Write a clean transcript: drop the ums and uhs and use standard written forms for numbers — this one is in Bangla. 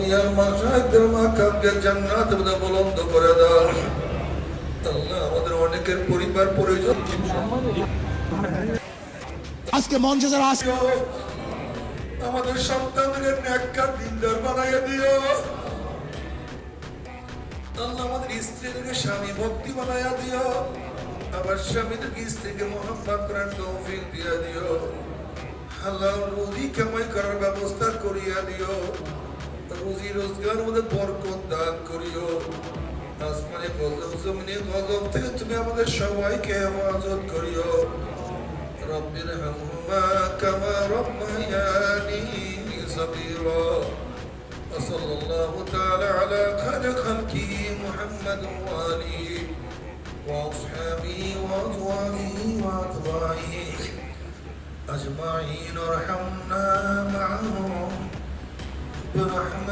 দুনিয়ার মাশায়েখদের মাকামকে জান্নাতে বুলন্দ করে দাও আল্লাহ। আমাদের অনেকের পরিবার পরিজন আজকে মঞ্চে যারা আজকে আমাদের সন্তানদের নেককার দিনদার বানাইয়া দিও আল্লাহ। আমাদের স্ত্রীদেরকে স্বামী ভক্তি বানাইয়া দিও, আবার স্বামীদেরকে স্ত্রীকে মহব্বত করার তৌফিক দিয়া দিও আল্লাহ। রুজি কামাই করার ব্যবস্থা করিয়া দিও, রুজি রোজগার মধ্যে বরকত দান করিও। আসমানে গজব জমিনে গজব থেকে তুমি আমাদের সবাইকে হেফাজত করিও। রব্বির হামহুমা কামা রব্বায়ানি সগীরা। وصلى الله تعالى على خير خلقه محمد وآله وأصحابه وأزواجه وأتباعه أجمعين وارحمنا معهم برحمتك